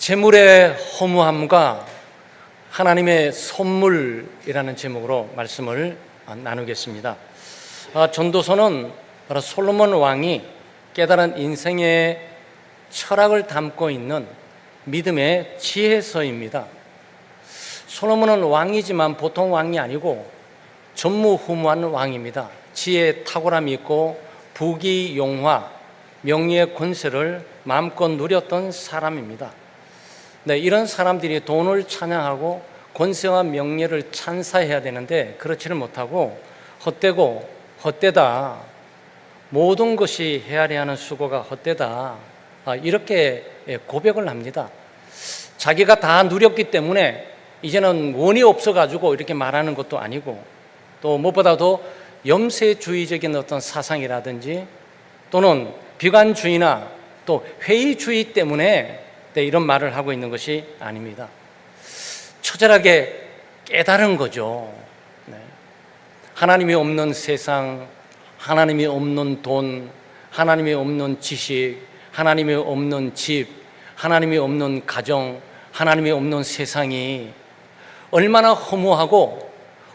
재물의 허무함과 하나님의 선물이라는 제목으로 말씀을 나누겠습니다. 전도서는 바로 솔로몬 왕이 깨달은 인생의 철학을 담고 있는 믿음의 지혜서입니다. 솔로몬은 왕이지만 보통 왕이 아니고 전무후무한 왕입니다. 지혜에 탁월함이 있고 부귀영화, 명예의 권세를 마음껏 누렸던 사람입니다. 이런 사람들이 돈을 찬양하고 권세와 명예를 찬사해야 되는데 그렇지를 못하고 헛되고 헛되다, 모든 것이 헤아려 하는 수고가 헛되다, 이렇게 고백을 합니다. 자기가 다 누렸기 때문에 이제는 원이 없어가지고 이렇게 말하는 것도 아니고, 또 무엇보다도 염세주의적인 어떤 사상이라든지 또는 비관주의나 또 회의주의 때문에 이런 말을 하고 있는 것이 아닙니다. 처절하게 깨달은 거죠. 하나님이 없는 세상, 하나님이 없는 돈, 하나님이 없는 지식, 하나님이 없는 집, 하나님이 없는 가정, 하나님이 없는 세상이 얼마나 허무하고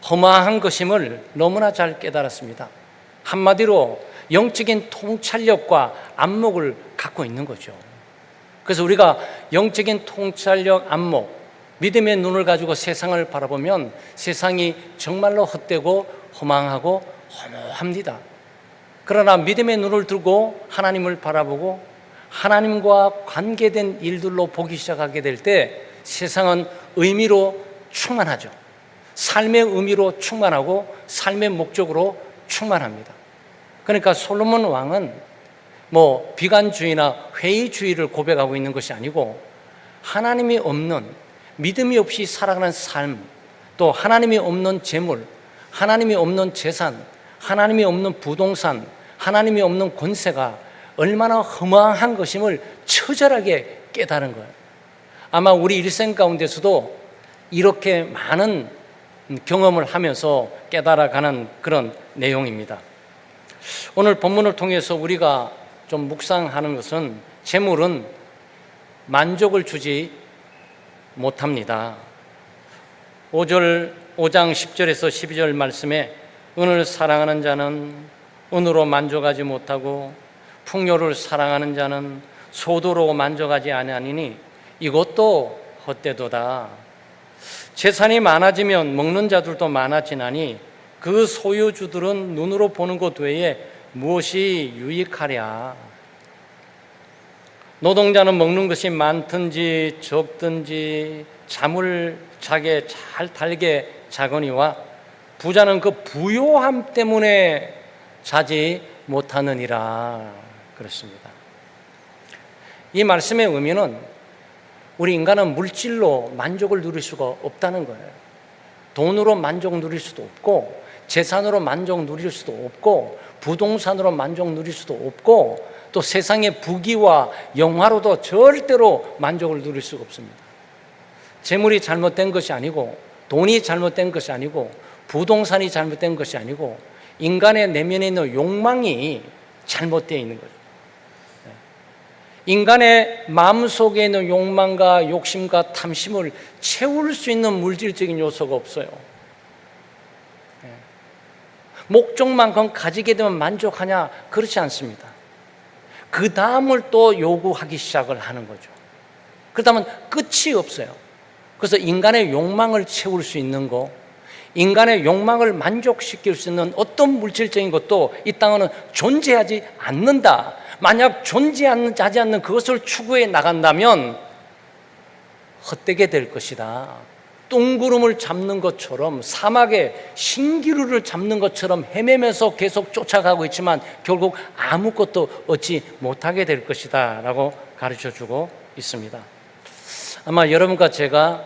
허망한 것임을 너무나 잘 깨달았습니다. 한마디로 영적인 통찰력과 안목을 갖고 있는 거죠. 그래서 우리가 영적인 통찰력, 안목, 믿음의 눈을 가지고 세상을 바라보면 세상이 정말로 헛되고 허망하고 허무합니다. 그러나 믿음의 눈을 들고 하나님을 바라보고 하나님과 관계된 일들로 보기 시작하게 될 때 세상은 의미로 충만하죠. 삶의 의미로 충만하고 삶의 목적으로 충만합니다. 그러니까 솔로몬 왕은 비관주의나 회의주의를 고백하고 있는 것이 아니고 하나님이 없는, 믿음이 없이 살아가는 삶, 또 하나님이 없는 재물, 하나님이 없는 재산, 하나님이 없는 부동산, 하나님이 없는 권세가 얼마나 허망한 것임을 처절하게 깨달은 거예요. 아마 우리 일생 가운데서도 이렇게 많은 경험을 하면서 깨달아가는 그런 내용입니다. 오늘 본문을 통해서 우리가 좀 묵상하는 것은 재물은 만족을 주지 못합니다. 5장 10절에서 12절 말씀에 은을 사랑하는 자는 은으로 만족하지 못하고 풍요를 사랑하는 자는 소도로 만족하지 아니하니니 이것도 헛되도다. 재산이 많아지면 먹는 자들도 많아지나니 그 소유주들은 눈으로 보는 것 외에 무엇이 유익하랴. 노동자는 먹는 것이 많든지 적든지 잠을 자게 잘 달게 자거니와 부자는 그 부요함 때문에 자지 못하느니라. 그렇습니다. 이 말씀의 의미는 우리 인간은 물질로 만족을 누릴 수가 없다는 거예요. 돈으로 만족 누릴 수도 없고 재산으로 만족 누릴 수도 없고 부동산으로 만족 누릴 수도 없고 또 세상의 부귀와 영화로도 절대로 만족을 누릴 수가 없습니다. 재물이 잘못된 것이 아니고 돈이 잘못된 것이 아니고 부동산이 잘못된 것이 아니고 인간의 내면에 있는 욕망이 잘못되어 있는 거죠. 인간의 마음속에 있는 욕망과 욕심과 탐심을 채울 수 있는 물질적인 요소가 없어요. 목적만큼 가지게 되면 만족하냐? 그렇지 않습니다. 그 다음을 또 요구하기 시작을 하는 거죠. 그렇다면 끝이 없어요. 그래서 인간의 욕망을 채울 수 있는 거, 인간의 욕망을 만족시킬 수 있는 어떤 물질적인 것도 이 땅에는 존재하지 않는다. 만약 존재하지 않는 그것을 추구해 나간다면 헛되게 될 것이다. 똥구름을 잡는 것처럼, 사막에 신기루를 잡는 것처럼 헤매면서 계속 쫓아가고 있지만 결국 아무것도 얻지 못하게 될 것이다 라고 가르쳐주고 있습니다. 아마 여러분과 제가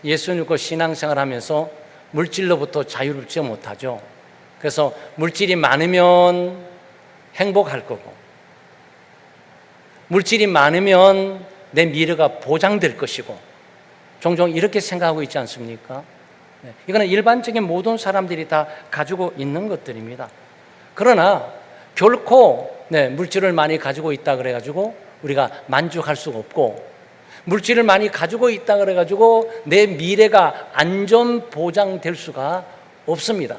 예수 믿고 신앙생활 하면서 물질로부터 자유롭지 못하죠. 그래서 물질이 많으면 행복할 거고 물질이 많으면 내 미래가 보장될 것이고 종종 이렇게 생각하고 있지 않습니까? 이거는 일반적인 모든 사람들이 다 가지고 있는 것들입니다. 그러나 결코 물질을 많이 가지고 있다 그래가지고 우리가 만족할 수가 없고 물질을 많이 가지고 있다 그래가지고 내 미래가 안전 보장될 수가 없습니다.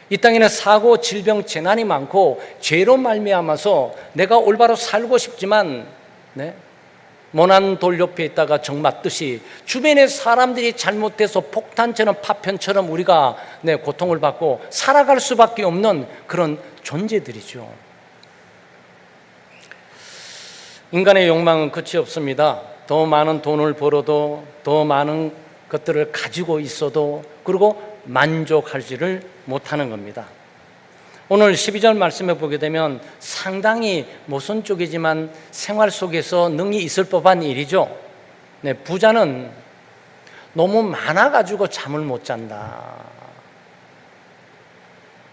이 땅에는 사고, 질병, 재난이 많고 죄로 말미암아서 내가 올바로 살고 싶지만 모난 돌 옆에 있다가 정 맞듯이 주변의 사람들이 잘못돼서 폭탄처럼 파편처럼 우리가 고통을 받고 살아갈 수밖에 없는 그런 존재들이죠. 인간의 욕망은 끝이 없습니다. 더 많은 돈을 벌어도, 더 많은 것들을 가지고 있어도, 그리고 만족하지를 못하는 겁니다. 오늘 12절 말씀에 보게 되면 상당히 모순적이지만 생활 속에서 능히 있을 법한 일이죠. 부자는 너무 많아가지고 잠을 못 잔다.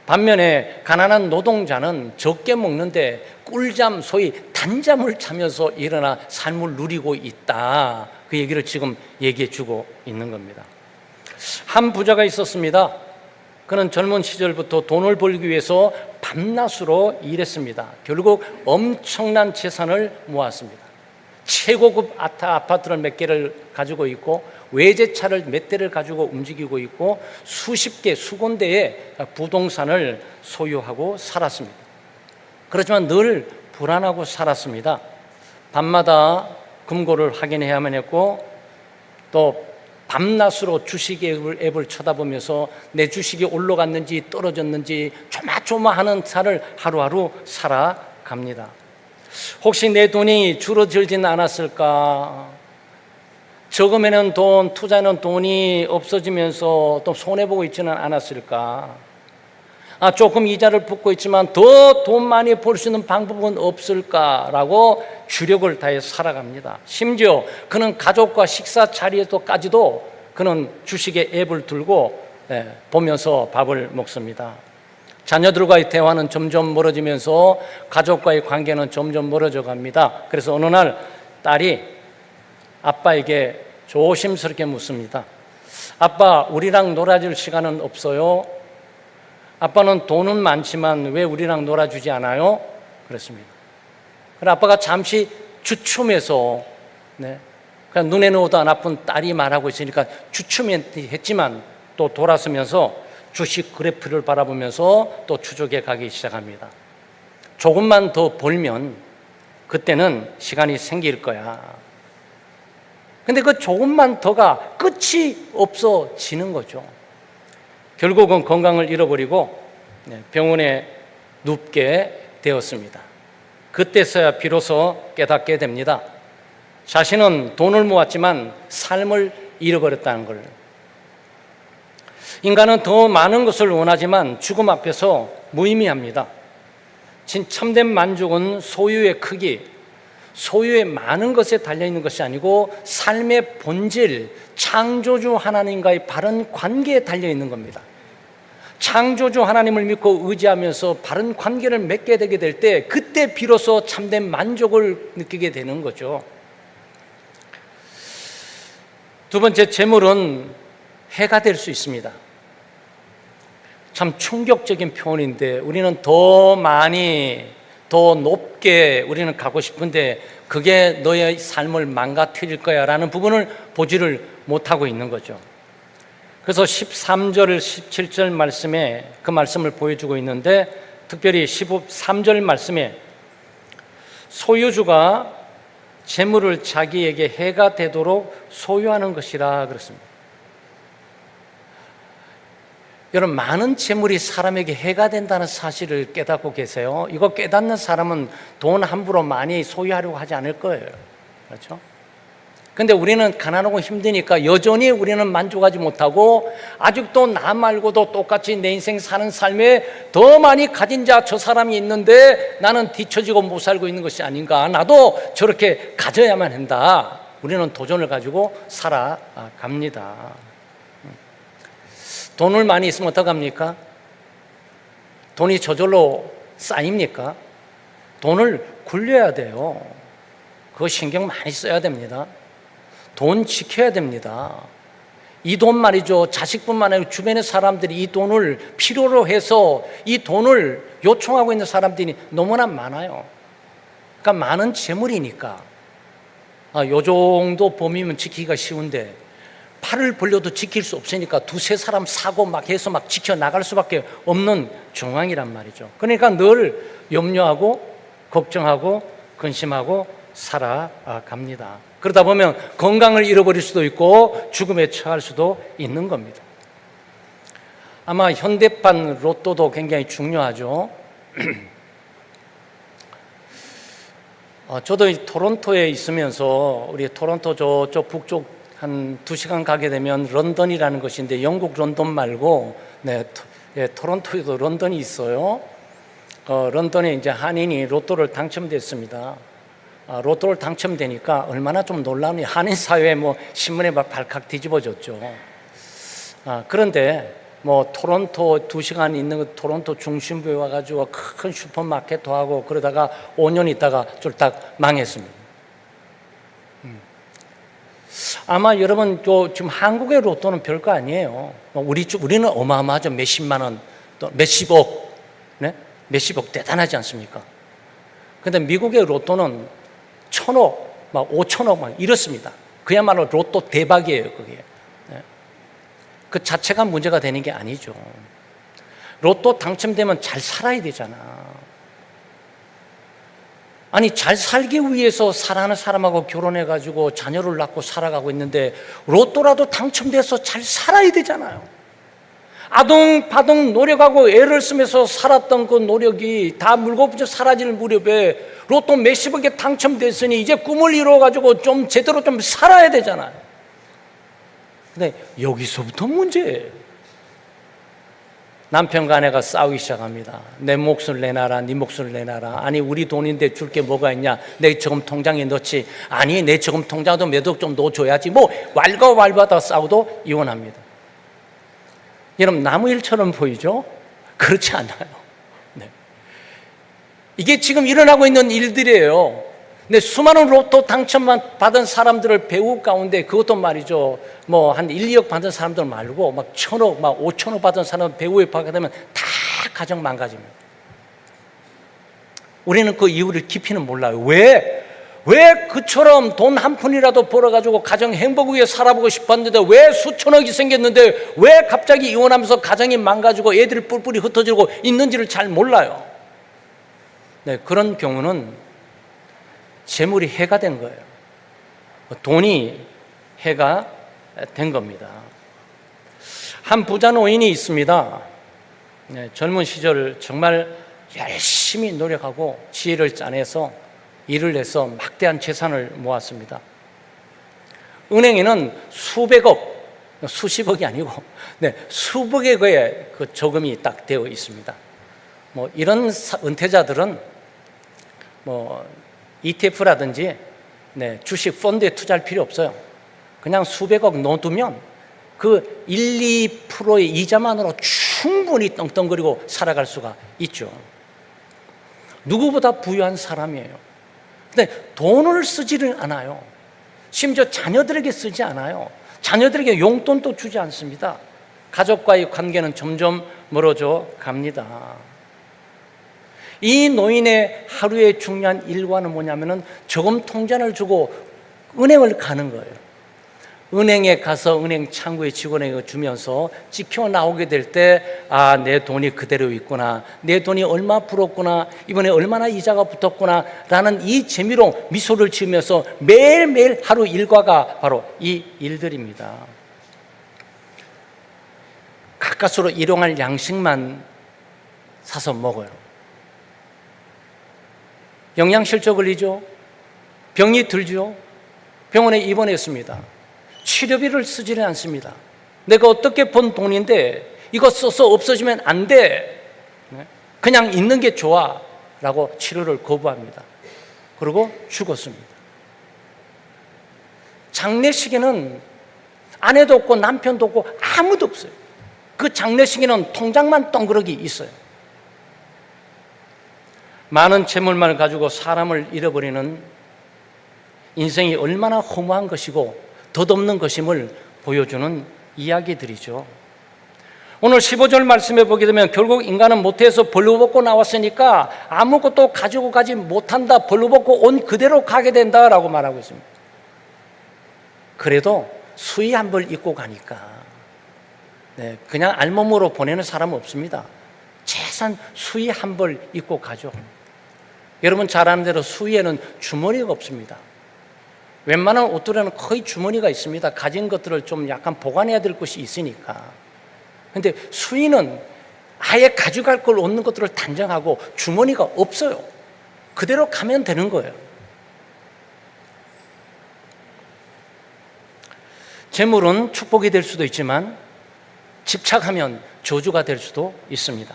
반면에 가난한 노동자는 적게 먹는데 꿀잠, 소위 단잠을 자면서 일어나 삶을 누리고 있다. 그 얘기를 지금 얘기해 주고 있는 겁니다. 한 부자가 있었습니다. 그는 젊은 시절부터 돈을 벌기 위해서 밤낮으로 일했습니다. 결국 엄청난 재산을 모았습니다. 최고급 아파트를 몇 개를 가지고 있고 외제차를 몇 대를 가지고 움직이고 있고 수십 개, 수군데의 부동산을 소유하고 살았습니다. 그렇지만 늘 불안하고 살았습니다. 밤마다 금고를 확인해야만 했고 또 밤낮으로 주식 앱을 쳐다보면서 내 주식이 올라갔는지 떨어졌는지 조마조마하는 삶을 하루하루 살아갑니다. 혹시 내 돈이 줄어들진 않았을까? 적으면 돈, 투자는 돈이 없어지면서 또 손해보고 있지는 않았을까? 조금 이자를 붓고 있지만 더 돈 많이 벌 수 있는 방법은 없을까라고 주력을 다해 살아갑니다. 심지어 그는 가족과 식사 자리에서까지도 그는 주식의 앱을 들고 보면서 밥을 먹습니다. 자녀들과의 대화는 점점 멀어지면서 가족과의 관계는 점점 멀어져 갑니다. 그래서 어느 날 딸이 아빠에게 조심스럽게 묻습니다. 아빠, 우리랑 놀아줄 시간은 없어요? 아빠는 돈은 많지만 왜 우리랑 놀아주지 않아요? 그랬습니다. 그래서 아빠가 잠시 주춤해서 그냥 눈에 넣어도 안 아픈 딸이 말하고 있으니까 주춤했지만 또 돌아서면서 주식 그래프를 바라보면서 또 추적해 가기 시작합니다. 조금만 더 벌면 그때는 시간이 생길 거야. 근데 그 조금만 더가 끝이 없어지는 거죠. 결국은 건강을 잃어버리고 병원에 눕게 되었습니다. 그때서야 비로소 깨닫게 됩니다. 자신은 돈을 모았지만 삶을 잃어버렸다는 걸. 인간은 더 많은 것을 원하지만 죽음 앞에서 무의미합니다. 참된 만족은 소유의 크기, 소유의 많은 것에 달려있는 것이 아니고 삶의 본질, 창조주 하나님과의 바른 관계에 달려있는 겁니다. 창조주 하나님을 믿고 의지하면서 바른 관계를 맺게 되게 될 때 그때 비로소 참된 만족을 느끼게 되는 거죠. 두 번째, 재물은 해가 될 수 있습니다. 참 충격적인 표현인데 우리는 더 많이 더 높게 우리는 가고 싶은데 그게 너의 삶을 망가뜨릴 거야 라는 부분을 보지를 못하고 있는 거죠. 그래서 13절, 17절 말씀에 그 말씀을 보여주고 있는데 특별히 13절 말씀에 소유주가 재물을 자기에게 해가 되도록 소유하는 것이라 그렇습니다. 여러분, 많은 재물이 사람에게 해가 된다는 사실을 깨닫고 계세요? 이거 깨닫는 사람은 돈 함부로 많이 소유하려고 하지 않을 거예요. 그렇죠? 근데 우리는 가난하고 힘드니까 여전히 우리는 만족하지 못하고 아직도 나 말고도 똑같이 내 인생 사는 삶에 더 많이 가진 자 저 사람이 있는데 나는 뒤처지고 못 살고 있는 것이 아닌가. 나도 저렇게 가져야만 한다. 우리는 도전을 가지고 살아갑니다. 돈을 많이 있으면 어떡합니까? 돈이 저절로 쌓입니까? 돈을 굴려야 돼요. 그거 신경 많이 써야 됩니다. 돈 지켜야 됩니다. 이 돈 말이죠. 자식뿐만 아니라 주변의 사람들이 이 돈을 필요로 해서 이 돈을 요청하고 있는 사람들이 너무나 많아요. 그러니까 많은 재물이니까 요 정도 범위면 지키기가 쉬운데 팔을 벌려도 지킬 수 없으니까 두세 사람 사고 막 해서 막 지켜나갈 수밖에 없는 정황이란 말이죠. 그러니까 늘 염려하고 걱정하고 근심하고 살아갑니다. 그러다 보면 건강을 잃어버릴 수도 있고 죽음에 처할 수도 있는 겁니다. 아마 현대판 로또도 굉장히 중요하죠. 저도 토론토에 있으면서 우리 토론토 저쪽 북쪽 한 2시간 가게 되면 런던이라는 것인데 영국 런던 말고 토론토에도 런던이 있어요. 런던에 이제 한인이 로또를 당첨됐습니다. 로또를 당첨되니까 얼마나 좀 놀라운 한인 사회에 신문에 막 발칵 뒤집어졌죠. 그런데 토론토 2시간 있는 토론토 중심부에 와가지고 큰 슈퍼마켓도 하고 그러다가 5년 있다가 쫄딱 망했습니다. 아마 여러분 지금 한국의 로또는 별거 아니에요. 우리는 어마어마하죠. 몇십만 원, 또 몇십억, 네? 몇십억 대단하지 않습니까? 근데 미국의 로또는 1,000억, 막 5천억 막 이렇습니다. 그야말로 로또 대박이에요, 그게. 그 자체가 문제가 되는 게 아니죠. 로또 당첨되면 잘 살아야 되잖아. 아니, 잘 살기 위해서 사랑하는 사람하고 결혼해가지고 자녀를 낳고 살아가고 있는데 로또라도 당첨돼서 잘 살아야 되잖아요. 아둥바둥 노력하고 애를 쓰면서 살았던 그 노력이 다 물거부져 사라질 무렵에 로또 몇십억에 당첨됐으니 이제 꿈을 이루어가지고 좀 제대로 좀 살아야 되잖아요. 근데 여기서부터 문제예요. 남편과 아내가 싸우기 시작합니다. 내 몫을 내놔라, 네 몫을 내놔라. 아니, 우리 돈인데 줄 게 뭐가 있냐? 내 저금 통장에 넣지. 아니, 내 저금 통장도 몇 억 좀 넣어줘야지. 왈가왈부하다 싸우도 이혼합니다. 여러분, 남의 일처럼 보이죠? 그렇지 않아요. 네. 이게 지금 일어나고 있는 일들이에요. 근데 수많은 로또 당첨만 받은 사람들을 배우 가운데 그것도 말이죠. 한 1, 2억 받은 사람들 말고 막 1,000억, 막 5천억 받은 사람 배우에 받게 되면 다 가정 망가집니다. 우리는 그 이유를 깊이는 몰라요. 왜 그처럼 돈 한 푼이라도 벌어가지고 가정 행복 위에 살아보고 싶었는데 왜 수천억이 생겼는데 왜 갑자기 이혼하면서 가정이 망가지고 애들이 뿔뿔이 흩어지고 있는지를 잘 몰라요. 네, 그런 경우는 재물이 해가 된 거예요. 돈이 해가 된 겁니다. 한 부자 노인이 있습니다. 네, 젊은 시절 정말 열심히 노력하고 지혜를 짜내서 일을 해서 막대한 재산을 모았습니다. 은행에는 수백억, 수십억이 아니고 수백억의 그 저금이 딱 되어 있습니다. 이런 은퇴자들은 ETF라든지 주식 펀드에 투자할 필요 없어요. 그냥 수백억 넣어두면 그 1, 2%의 이자만으로 충분히 떵떵거리고 살아갈 수가 있죠. 누구보다 부유한 사람이에요. 근데 돈을 쓰지를 않아요. 심지어 자녀들에게 쓰지 않아요. 자녀들에게 용돈도 주지 않습니다. 가족과의 관계는 점점 멀어져 갑니다. 이 노인의 하루의 중요한 일과는 뭐냐면은 저금 통장을 주고 은행을 가는 거예요. 은행에 가서 은행 창구의 직원에게 주면서 찍혀 나오게 될 때 내 돈이 그대로 있구나, 내 돈이 얼마 불었구나, 이번에 얼마나 이자가 붙었구나 라는 이 재미로 미소를 지으면서 매일매일 하루 일과가 바로 이 일들입니다. 가까스로 일용할 양식만 사서 먹어요. 영양실조 걸리죠. 병이 들죠. 병원에 입원했습니다. 치료비를 쓰지는 않습니다. 내가 어떻게 번 돈인데 이거 써서 없어지면 안 돼. 그냥 있는 게 좋아 라고 치료를 거부합니다. 그리고 죽었습니다. 장례식에는 아내도 없고 남편도 없고 아무도 없어요. 그 장례식에는 통장만 덩그러기 있어요. 많은 재물만 가지고 사람을 잃어버리는 인생이 얼마나 허무한 것이고 덧없는 것임을 보여주는 이야기들이죠. 오늘 15절 말씀에 보게 되면 결국 인간은 모태에서 벌거벗고 나왔으니까 아무것도 가지고 가지 못한다, 벌거벗고 온 그대로 가게 된다라고 말하고 있습니다. 그래도 수의 한 벌 입고 가니까 그냥 알몸으로 보내는 사람은 없습니다. 최소한 수의 한 벌 입고 가죠. 여러분 잘 아는 대로 수의에는 주머니가 없습니다. 웬만한 옷들에는 거의 주머니가 있습니다. 가진 것들을 좀 약간 보관해야 될 것이 있으니까. 그런데 수의는 아예 가져갈 걸 얻는 것들을 단정하고 주머니가 없어요. 그대로 가면 되는 거예요. 재물은 축복이 될 수도 있지만 집착하면 저주가 될 수도 있습니다.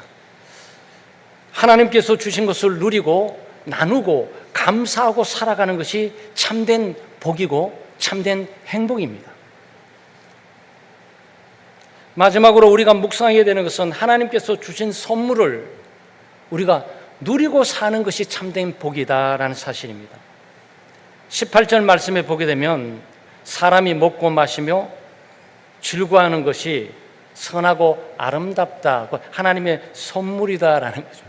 하나님께서 주신 것을 누리고 나누고 감사하고 살아가는 것이 참된 복이고 참된 행복입니다. 마지막으로 우리가 묵상하게 되는 것은 하나님께서 주신 선물을 우리가 누리고 사는 것이 참된 복이다라는 사실입니다. 18절 말씀에 보게 되면 사람이 먹고 마시며 즐거워하는 것이 선하고 아름답다, 하나님의 선물이다라는 거죠.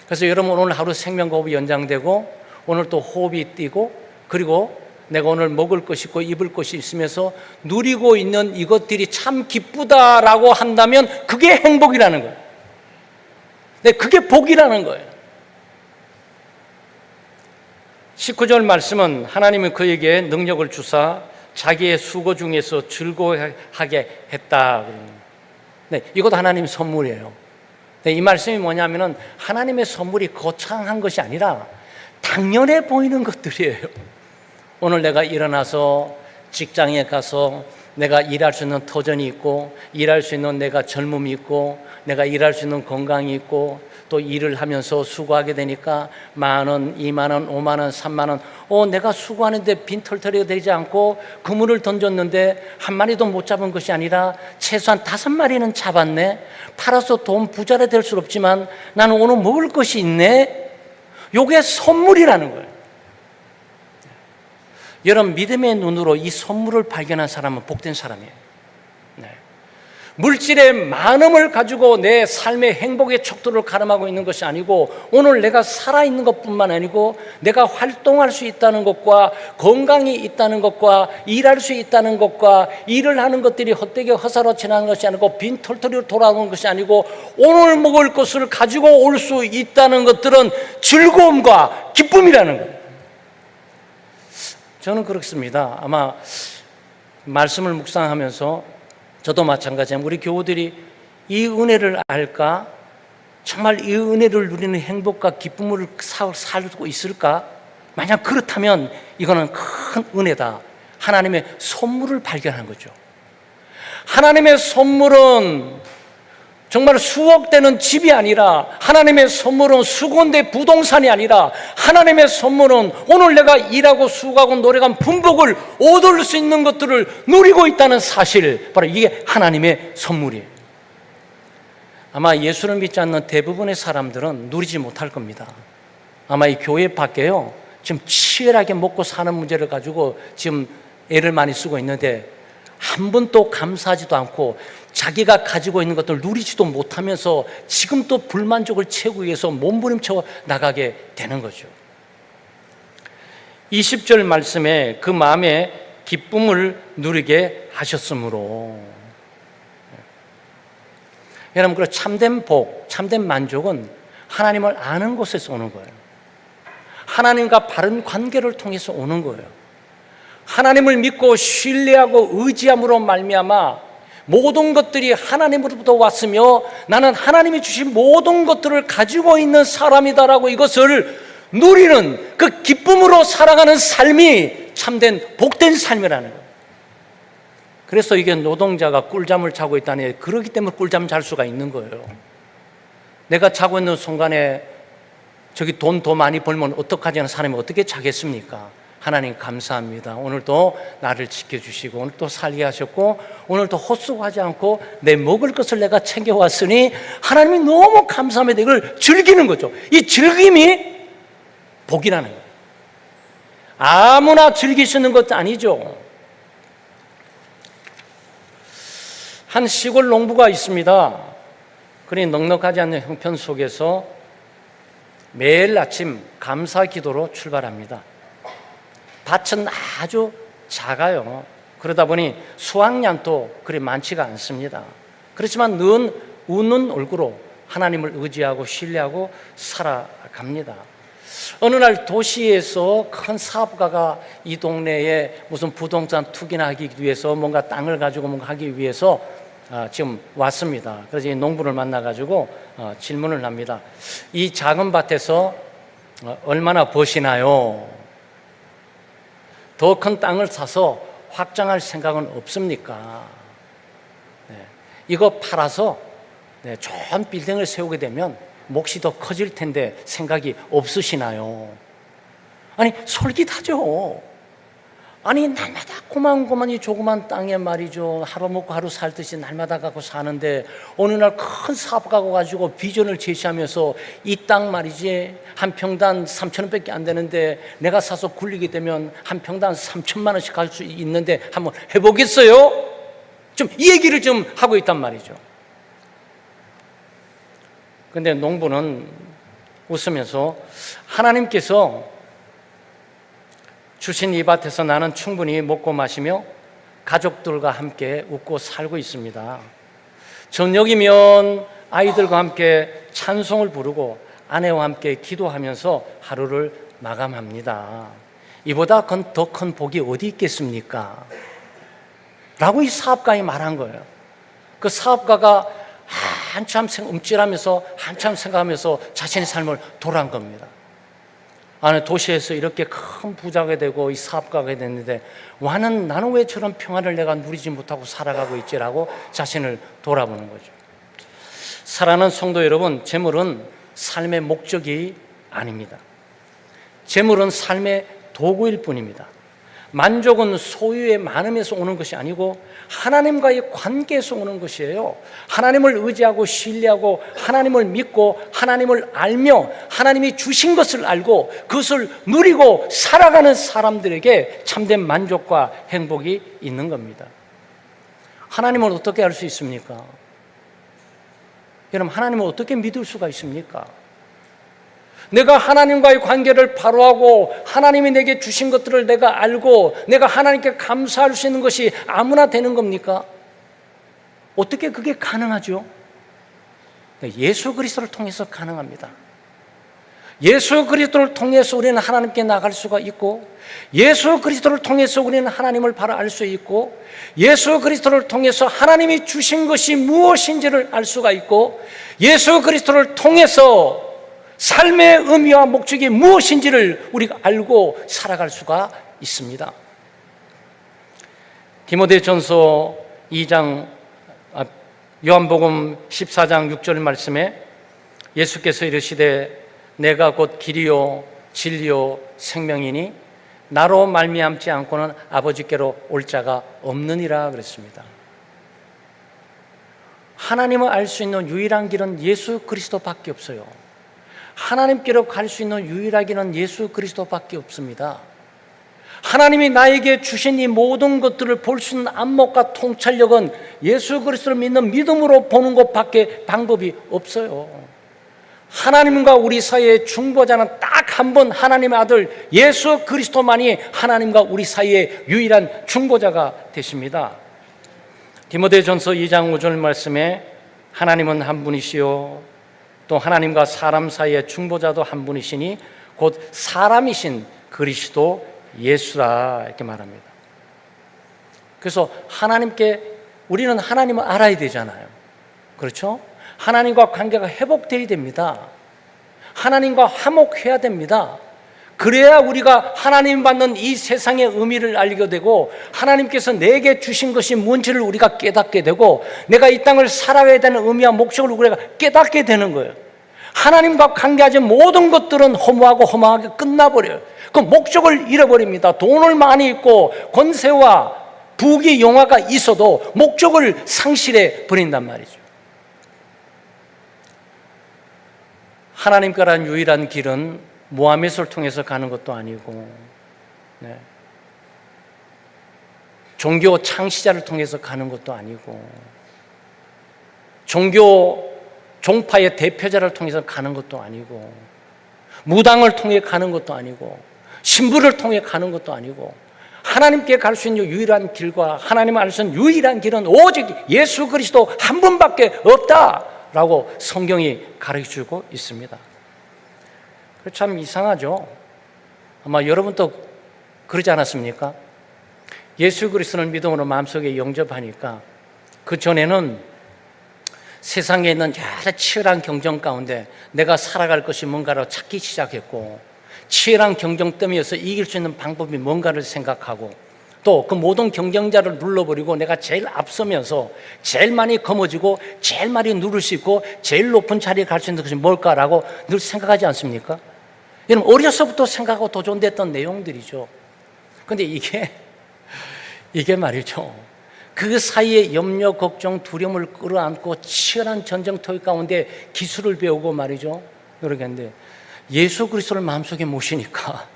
그래서 여러분 오늘 하루 생명호흡이 연장되고 오늘 또 호흡이 뛰고 그리고 내가 오늘 먹을 것이 있고 입을 것이 있으면서 누리고 있는 이것들이 참 기쁘다라고 한다면 그게 행복이라는 거예요. 그게 복이라는 거예요. 19절 말씀은 하나님은 그에게 능력을 주사 자기의 수고 중에서 즐거워하게 했다. 이것도 하나님의 선물이에요. 이 말씀이 뭐냐면은 하나님의 선물이 거창한 것이 아니라 당연해 보이는 것들이에요. 오늘 내가 일어나서 직장에 가서 내가 일할 수 있는 터전이 있고 일할 수 있는 내가 젊음이 있고 내가 일할 수 있는 건강이 있고 또 일을 하면서 수고하게 되니까 10,000원, 20,000원, 50,000원, 30,000원 내가 수고하는데 빈털터리가 되지 않고 그물을 던졌는데 한 마리도 못 잡은 것이 아니라 최소한 5마리는 잡았네. 팔아서 돈 부자가 될 수 없지만 나는 오늘 먹을 것이 있네. 이게 선물이라는 거예요. 여러분 믿음의 눈으로 이 선물을 발견한 사람은 복된 사람이에요. 물질의 많음을 가지고 내 삶의 행복의 척도를 가름하고 있는 것이 아니고 오늘 내가 살아있는 것뿐만 아니고 내가 활동할 수 있다는 것과 건강이 있다는 것과 일할 수 있다는 것과 일을 하는 것들이 헛되게 허사로 지나는 것이 아니고 빈털터리로 돌아오는 것이 아니고 오늘 먹을 것을 가지고 올 수 있다는 것들은 즐거움과 기쁨이라는 거예요. 저는 그렇습니다. 아마 말씀을 묵상하면서 저도 마찬가지입니다. 우리 교우들이 이 은혜를 알까? 정말 이 은혜를 누리는 행복과 기쁨을 살고 있을까? 만약 그렇다면 이거는 큰 은혜다. 하나님의 선물을 발견한 거죠. 하나님의 선물은 정말 수억 대는 집이 아니라 하나님의 선물은 수건대 부동산이 아니라 하나님의 선물은 오늘 내가 일하고 수고하고 노력한 분복을 얻을 수 있는 것들을 누리고 있다는 사실, 바로 이게 하나님의 선물이에요. 아마 예수를 믿지 않는 대부분의 사람들은 누리지 못할 겁니다. 아마 이 교회 밖에요 지금 치열하게 먹고 사는 문제를 가지고 지금 애를 많이 쓰고 있는데 한 번도 감사하지도 않고 자기가 가지고 있는 것들을 누리지도 못하면서 지금 또 불만족을 채우기 위해서 몸부림쳐 나가게 되는 거죠. 20절 말씀에 그 마음에 기쁨을 누리게 하셨으므로. 여러분, 그 참된 복, 참된 만족은 하나님을 아는 곳에서 오는 거예요. 하나님과 바른 관계를 통해서 오는 거예요. 하나님을 믿고 신뢰하고 의지함으로 말미암아 모든 것들이 하나님으로부터 왔으며 나는 하나님이 주신 모든 것들을 가지고 있는 사람이다라고 이것을 누리는 그 기쁨으로 살아가는 삶이 참된 복된 삶이라는 거예요. 그래서 이게 노동자가 꿀잠을 자고 있다니, 그렇기 때문에 꿀잠 잘 수가 있는 거예요. 내가 자고 있는 순간에 저기 돈 더 많이 벌면 어떡하지 하는 사람이 어떻게 자겠습니까? 하나님 감사합니다. 오늘도 나를 지켜주시고 오늘도 살게 하셨고 오늘도 헛수고하지 않고 내 먹을 것을 내가 챙겨왔으니 하나님이 너무 감사합니다. 이걸 즐기는 거죠. 이 즐김이 복이라는 거예요. 아무나 즐길 수 있는 것도 아니죠. 한 시골 농부가 있습니다. 그러니 넉넉하지 않는 형편 속에서 매일 아침 감사 기도로 출발합니다. 밭은 아주 작아요. 그러다 보니 수확량도 그리 많지가 않습니다. 그렇지만 늘 웃는 얼굴로 하나님을 의지하고 신뢰하고 살아갑니다. 어느 날 도시에서 큰 사업가가 이 동네에 무슨 부동산 투기나 하기 위해서 뭔가 땅을 가지고 뭔가 하기 위해서 지금 왔습니다. 그래서 이 농부를 만나가지고 질문을 합니다. 이 작은 밭에서 얼마나 버시나요? 더 큰 땅을 사서 확장할 생각은 없습니까? 네. 이거 팔아서 좋은 빌딩을 세우게 되면 몫이 더 커질 텐데 생각이 없으시나요? 아니, 솔깃하죠. 아니, 날마다 고만고만이 조그만 땅에 말이죠, 하루 먹고 하루 살듯이 날마다 갖고 사는데 어느 날 큰 사업가가 가지고 비전을 제시하면서 이 땅 말이지 한 평당 3,000원밖에 안 되는데 내가 사서 굴리게 되면 한 평당 3천만 원씩 갈 수 있는데 한번 해보겠어요? 좀 이 얘기를 좀 하고 있단 말이죠. 근데 농부는 웃으면서 하나님께서 주신 이 밭에서 나는 충분히 먹고 마시며 가족들과 함께 웃고 살고 있습니다. 저녁이면 아이들과 함께 찬송을 부르고 아내와 함께 기도하면서 하루를 마감합니다. 이보다 더 큰 복이 어디 있겠습니까? 라고 이 사업가이 말한 거예요. 그 사업가가 한참 움찔하면서 한참 생각하면서 자신의 삶을 돌아간 겁니다. 도시에서 이렇게 큰 부자가 되고 이 사업가가 됐는데 나는 왜 저런 평안을 내가 누리지 못하고 살아가고 있지라고 자신을 돌아보는 거죠. 사랑하는 성도 여러분, 재물은 삶의 목적이 아닙니다. 재물은 삶의 도구일 뿐입니다. 만족은 소유의 많음에서 오는 것이 아니고 하나님과의 관계에서 오는 것이에요. 하나님을 의지하고 신뢰하고 하나님을 믿고 하나님을 알며 하나님이 주신 것을 알고 그것을 누리고 살아가는 사람들에게 참된 만족과 행복이 있는 겁니다. 하나님을 어떻게 알 수 있습니까? 여러분, 하나님을 어떻게 믿을 수가 있습니까? 내가 하나님과의 관계를 바로 하고 하나님이 내게 주신 것들을 내가 알고 내가 하나님께 감사할 수 있는 것이 아무나 되는 겁니까? 어떻게 그게 가능하죠? 예수 그리스도를 통해서 가능합니다. 예수 그리스도를 통해서 우리는 하나님께 나갈 수가 있고 예수 그리스도를 통해서 우리는 하나님을 바로 알 수 있고 예수 그리스도를 통해서 하나님이 주신 것이 무엇인지를 알 수가 있고 예수 그리스도를 통해서 삶의 의미와 목적이 무엇인지를 우리가 알고 살아갈 수가 있습니다. 디모데전서 2장 요한복음 14장 6절 말씀에 예수께서 이르시되 내가 곧 길이요 진리요 생명이니 나로 말미암지 않고는 아버지께로 올 자가 없느니라 그랬습니다. 하나님을 알 수 있는 유일한 길은 예수 그리스도밖에 없어요. 하나님께로 갈 수 있는 유일한 길은 예수 그리스도밖에 없습니다. 하나님이 나에게 주신 이 모든 것들을 볼 수 있는 안목과 통찰력은 예수 그리스도를 믿는 믿음으로 보는 것밖에 방법이 없어요. 하나님과 우리 사이의 중보자는 딱 한 번 하나님의 아들 예수 그리스도만이 하나님과 우리 사이의 유일한 중보자가 되십니다. 디모데전서 2장 5절 말씀에 하나님은 한 분이시요 또 하나님과 사람 사이의 중보자도 한 분이시니 곧 사람이신 그리스도 예수라 이렇게 말합니다. 그래서 우리는 하나님을 알아야 되잖아요. 그렇죠? 하나님과 관계가 회복되어야 됩니다. 하나님과 화목해야 됩니다. 그래야 우리가 하나님 받는 이 세상의 의미를 알게 되고 하나님께서 내게 주신 것이 뭔지를 우리가 깨닫게 되고 내가 이 땅을 살아가야 되는 의미와 목적을 우리가 깨닫게 되는 거예요. 하나님과 관계하지 모든 것들은 허무하게 끝나버려요. 그 목적을 잃어버립니다. 돈을 많이 있고 권세와 부귀 영화가 있어도 목적을 상실해 버린단 말이죠. 하나님과란 유일한 길은 모하мет을 통해서 가는 것도 아니고 종교 창시자를 통해서 가는 것도 아니고 종파의 대표자를 통해서 가는 것도 아니고 무당을 통해 가는 것도 아니고 신부를 통해 가는 것도 아니고 하나님께 갈 수 있는 유일한 길과 하나님을 알 수 있는 유일한 길은 오직 예수 그리스도 한 분밖에 없다라고 성경이 가르쳐주고 있습니다. 참 이상하죠. 아마 여러분도 그러지 않았습니까? 예수 그리스도를 믿음으로 마음속에 영접하니까 그 전에는 세상에 있는 여러 치열한 경쟁 가운데 내가 살아갈 것이 뭔가를 찾기 시작했고, 치열한 경쟁 때문에서 이길 수 있는 방법이 뭔가를 생각하고, 또 그 모든 경쟁자를 눌러버리고 내가 제일 앞서면서 제일 많이 거머쥐고 제일 많이 누를 수 있고 제일 높은 자리에 갈 수 있는 것이 뭘까라고 늘 생각하지 않습니까? 여러분, 어려서부터 생각하고 도전됐던 내용들이죠. 근데 이게 말이죠, 그 사이에 염려, 걱정, 두려움을 끌어안고 치열한 전쟁터 가운데 기술을 배우고 말이죠, 그러겠는데 예수 그리스도를 마음속에 모시니까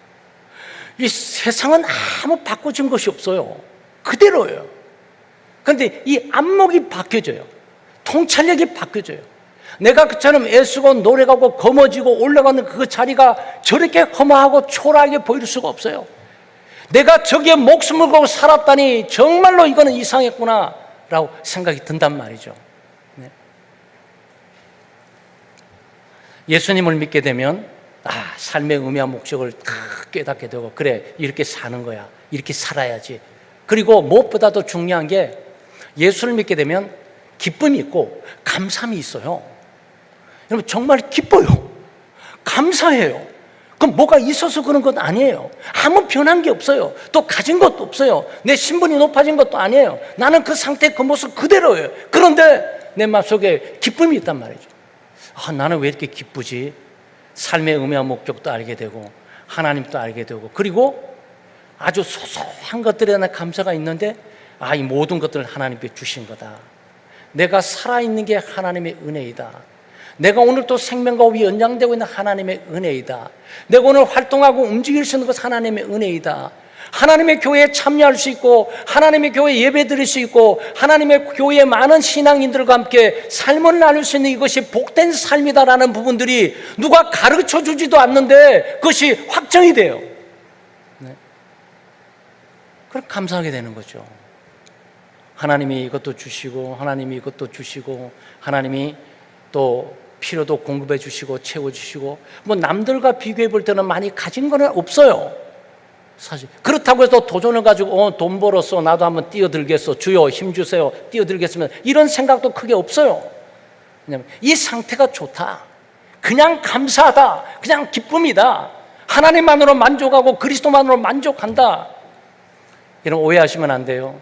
이 세상은 아무 바꿔진 것이 없어요. 그대로예요. 그런데 이 안목이 바뀌어져요. 통찰력이 바뀌어져요. 내가 그처럼 애쓰고 노력하고 거머쥐고 올라가는 그 자리가 저렇게 험하고 초라하게 보일 수가 없어요. 내가 저기에 목숨을 걸고 살았다니 정말로 이거는 이상했구나 라고 생각이 든단 말이죠. 네. 예수님을 믿게 되면 삶의 의미와 목적을 다 깨닫게 되고, 그래, 이렇게 사는 거야, 이렇게 살아야지. 그리고 무엇보다도 중요한 게 예수를 믿게 되면 기쁨이 있고 감사함이 있어요. 여러분, 정말 기뻐요. 감사해요. 그럼 뭐가 있어서 그런 건 아니에요. 아무 변한 게 없어요. 또 가진 것도 없어요. 내 신분이 높아진 것도 아니에요. 나는 그 상태, 그 모습 그대로예요. 그런데 내 마음속에 기쁨이 있단 말이죠. 나는 왜 이렇게 기쁘지? 삶의 의미와 목적도 알게 되고 하나님도 알게 되고, 그리고 아주 소소한 것들에 대한 감사가 있는데 이 모든 것들을 하나님께 주신 거다. 내가 살아있는 게 하나님의 은혜이다. 내가 오늘 또 생명과 호흡이 연장되고 있는 하나님의 은혜이다. 내가 오늘 활동하고 움직일 수 있는 것은 하나님의 은혜이다. 하나님의 교회에 참여할 수 있고 하나님의 교회에 예배 드릴 수 있고 하나님의 교회에 많은 신앙인들과 함께 삶을 나눌 수 있는 이것이 복된 삶이다라는 부분들이 누가 가르쳐 주지도 않는데 그것이 확정이 돼요. 네. 그럼 감사하게 되는 거죠. 하나님이 이것도 주시고 하나님이 이것도 주시고 하나님이 또 필요도 공급해 주시고 채워주시고, 뭐 남들과 비교해 볼 때는 많이 가진 거는 없어요, 사실. 그렇다고 해서 도전을 가지고 돈 벌었어, 나도 한번 뛰어들겠어, 주여 힘 주세요, 뛰어들겠으면 이런 생각도 크게 없어요. 왜냐하면 이 상태가 좋다, 그냥 감사하다, 그냥 기쁨이다, 하나님만으로 만족하고 그리스도만으로 만족한다. 이런 오해하시면 안 돼요.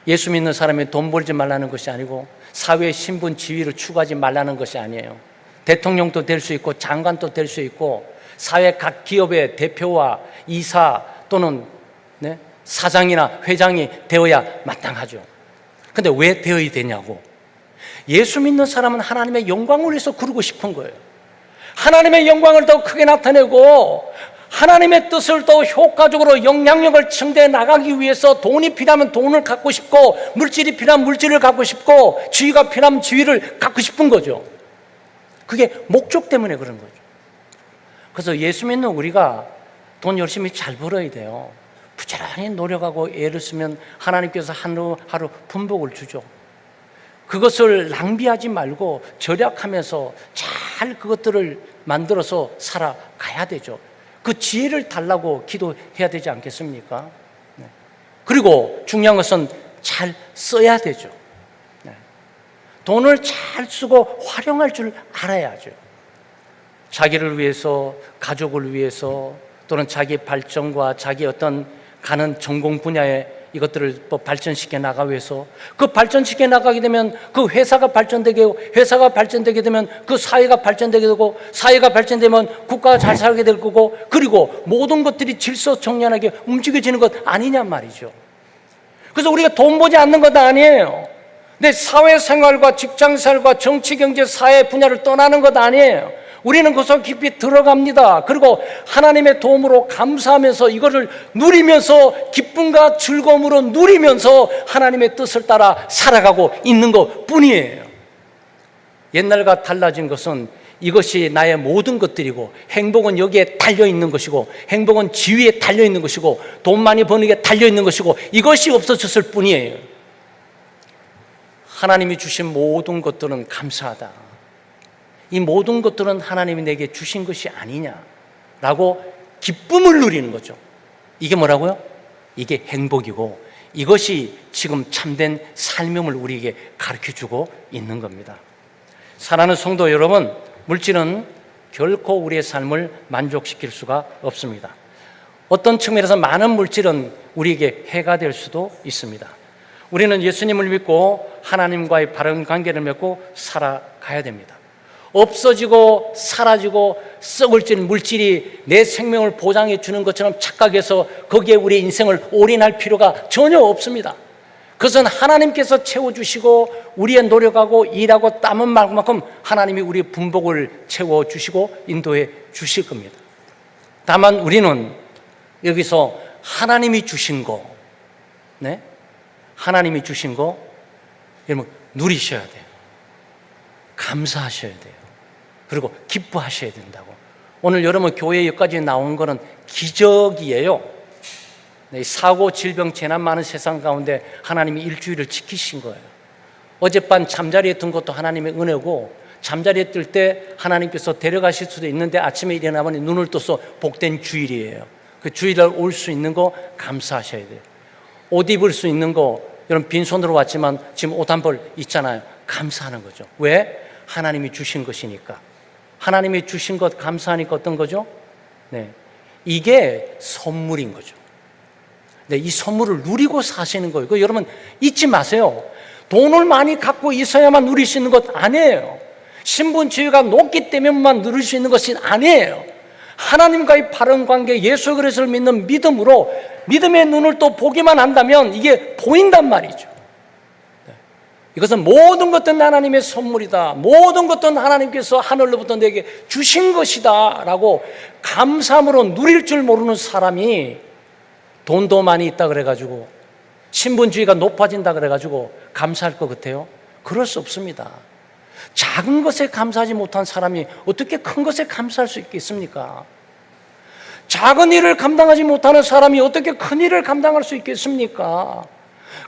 예수 믿는 사람이 돈 벌지 말라는 것이 아니고 사회의 신분 지위를 추구하지 말라는 것이 아니에요. 대통령도 될 수 있고 장관도 될 수 있고 사회 각 기업의 대표와 이사 또는 사장이나 회장이 되어야 마땅하죠. 근데 왜 되어야 되냐고. 예수 믿는 사람은 하나님의 영광을 위해서 그러고 싶은 거예요. 하나님의 영광을 더 크게 나타내고 하나님의 뜻을 더 효과적으로 영향력을 증대해 나가기 위해서 돈이 필요하면 돈을 갖고 싶고 물질이 필요하면 물질을 갖고 싶고 지위가 필요하면 지위를 갖고 싶은 거죠. 그게 목적 때문에 그런 거죠. 그래서 예수 믿는 우리가 돈 열심히 잘 벌어야 돼요. 부지런히 노력하고 애를 쓰면 하나님께서 하루하루 분복을 주죠. 그것을 낭비하지 말고 절약하면서 잘 그것들을 만들어서 살아가야 되죠. 그 지혜를 달라고 기도해야 되지 않겠습니까? 네. 그리고 중요한 것은 잘 써야 되죠. 네. 돈을 잘 쓰고 활용할 줄 알아야죠. 자기를 위해서, 가족을 위해서, 또는 자기 발전과 자기 어떤 가는 전공 분야에 이것들을 발전시켜 나가기 위해서, 그 발전시켜 나가게 되면 그 회사가 발전되게 되고, 회사가 발전되게 되면 그 사회가 발전되게 되고, 사회가 발전되면 국가가 잘 살게 될 거고, 그리고 모든 것들이 질서정연하게 움직여지는 것 아니냔 말이죠. 그래서 우리가 돈 보지 않는 것 아니에요. 내 사회생활과 직장생활과 정치, 경제, 사회 분야를 떠나는 것 아니에요. 우리는 그것을 깊이 들어갑니다. 그리고 하나님의 도움으로 감사하면서 이거를 누리면서 기쁨과 즐거움으로 누리면서 하나님의 뜻을 따라 살아가고 있는 것 뿐이에요. 옛날과 달라진 것은 이것이 나의 모든 것들이고, 행복은 여기에 달려있는 것이고, 행복은 지위에 달려있는 것이고, 돈 많이 버는 게 달려있는 것이고, 이것이 없어졌을 뿐이에요. 하나님이 주신 모든 것들은 감사하다. 이 모든 것들은 하나님이 내게 주신 것이 아니냐라고 기쁨을 누리는 거죠. 이게 뭐라고요? 이게 행복이고, 이것이 지금 참된 삶임을 우리에게 가르쳐주고 있는 겁니다. 사랑하는 성도 여러분, 물질은 결코 우리의 삶을 만족시킬 수가 없습니다. 어떤 측면에서 많은 물질은 우리에게 해가 될 수도 있습니다. 우리는 예수님을 믿고 하나님과의 바른 관계를 맺고 살아가야 됩니다. 없어지고 사라지고 썩을질 물질이 내 생명을 보장해 주는 것처럼 착각해서 거기에 우리의 인생을 올인할 필요가 전혀 없습니다. 그것은 하나님께서 채워주시고, 우리의 노력하고 일하고 땀은 만큼 하나님이 우리의 분복을 채워주시고 인도해 주실 겁니다. 다만 우리는 여기서 하나님이 주신 거, 하나님이 주신 거 여러분 누리셔야 돼요. 감사하셔야 돼요. 그리고 기뻐하셔야 된다고. 오늘 여러분 교회 여기까지 나온 거는 기적이에요. 사고, 질병, 재난 많은 세상 가운데 하나님이 일주일을 지키신 거예요. 어젯밤 잠자리에 든 것도 하나님의 은혜고, 잠자리에 들 때 하나님께서 데려가실 수도 있는데 아침에 일어나면 눈을 떠서 복된 주일이에요. 그 주일날 올 수 있는 거 감사하셔야 돼요. 옷 입을 수 있는 거, 여러분 빈손으로 왔지만 지금 옷 한 벌 있잖아요. 감사하는 거죠. 왜? 하나님이 주신 것이니까. 하나님이 주신 것 감사하니까 어떤 거죠? 이게 선물인 거죠. 이 선물을 누리고 사시는 거예요. 여러분 잊지 마세요. 돈을 많이 갖고 있어야만 누릴 수 있는 것 아니에요. 신분 지위가 높기 때문에만 누릴 수 있는 것이 아니에요. 하나님과의 바른 관계, 예수 그리스도를 믿는 믿음으로 믿음의 눈을 또 보기만 한다면 이게 보인단 말이죠. 이것은 모든 것들은 하나님의 선물이다. 모든 것들은 하나님께서 하늘로부터 내게 주신 것이다 라고 감사함으로 누릴 줄 모르는 사람이 돈도 많이 있다 그래가지고, 신분주의가 높아진다 그래가지고 감사할 것 같아요? 그럴 수 없습니다. 작은 것에 감사하지 못한 사람이 어떻게 큰 것에 감사할 수 있겠습니까? 작은 일을 감당하지 못하는 사람이 어떻게 큰 일을 감당할 수 있겠습니까?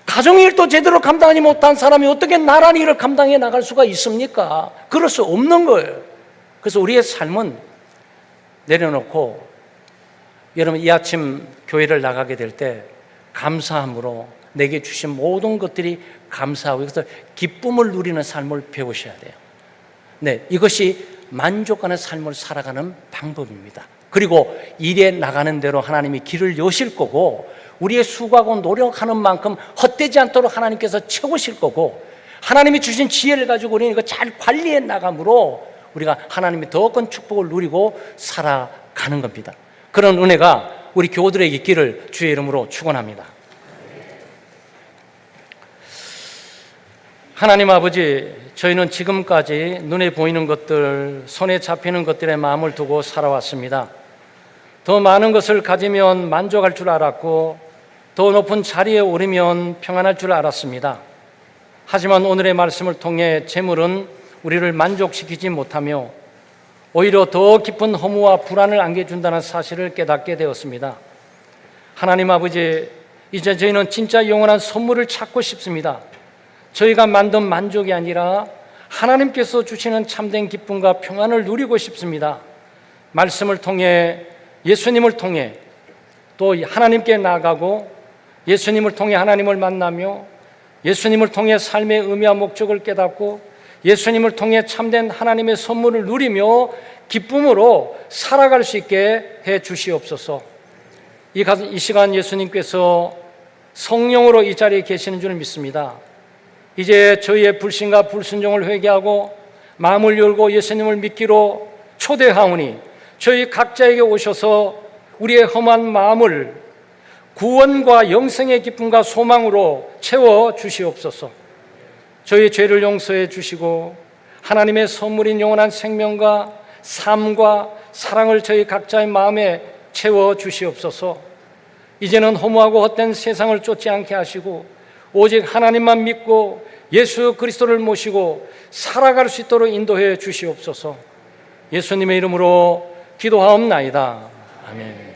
가정일도 제대로 감당하지 못한 사람이 어떻게 나란 일을 감당해 나갈 수가 있습니까? 그럴 수 없는 거예요. 그래서 우리의 삶은 내려놓고, 여러분 이 아침 교회를 나가게 될 때 감사함으로 내게 주신 모든 것들이 감사하고, 그래서 기쁨을 누리는 삶을 배우셔야 돼요. 이것이 만족하는 삶을 살아가는 방법입니다. 그리고 일에 나가는 대로 하나님이 길을 여실 거고, 우리의 수고하고 노력하는 만큼 헛되지 않도록 하나님께서 채우실 거고, 하나님이 주신 지혜를 가지고 우리는 이거 잘 관리해 나감으로 우리가 하나님의 더 큰 축복을 누리고 살아가는 겁니다. 그런 은혜가 우리 교우들에게 있기를 주의 이름으로 축원합니다. 하나님 아버지, 저희는 지금까지 눈에 보이는 것들, 손에 잡히는 것들에 마음을 두고 살아왔습니다. 더 많은 것을 가지면 만족할 줄 알았고, 더 높은 자리에 오르면 평안할 줄 알았습니다. 하지만 오늘의 말씀을 통해 재물은 우리를 만족시키지 못하며 오히려 더 깊은 허무와 불안을 안겨준다는 사실을 깨닫게 되었습니다. 하나님 아버지, 이제 저희는 진짜 영원한 선물을 찾고 싶습니다. 저희가 만든 만족이 아니라 하나님께서 주시는 참된 기쁨과 평안을 누리고 싶습니다. 말씀을 통해, 예수님을 통해 또 하나님께 나아가고, 예수님을 통해 하나님을 만나며, 예수님을 통해 삶의 의미와 목적을 깨닫고, 예수님을 통해 참된 하나님의 선물을 누리며 기쁨으로 살아갈 수 있게 해 주시옵소서. 이 시간 예수님께서 성령으로 이 자리에 계시는 줄 믿습니다. 이제 저희의 불신과 불순종을 회개하고 마음을 열고 예수님을 믿기로 초대하오니, 저희 각자에게 오셔서 우리의 험한 마음을 구원과 영생의 기쁨과 소망으로 채워 주시옵소서. 저희의 죄를 용서해 주시고 하나님의 선물인 영원한 생명과 삶과 사랑을 저희 각자의 마음에 채워 주시옵소서. 이제는 허무하고 헛된 세상을 쫓지 않게 하시고 오직 하나님만 믿고 예수 그리스도를 모시고 살아갈 수 있도록 인도해 주시옵소서. 예수님의 이름으로 기도하옵나이다. 아멘.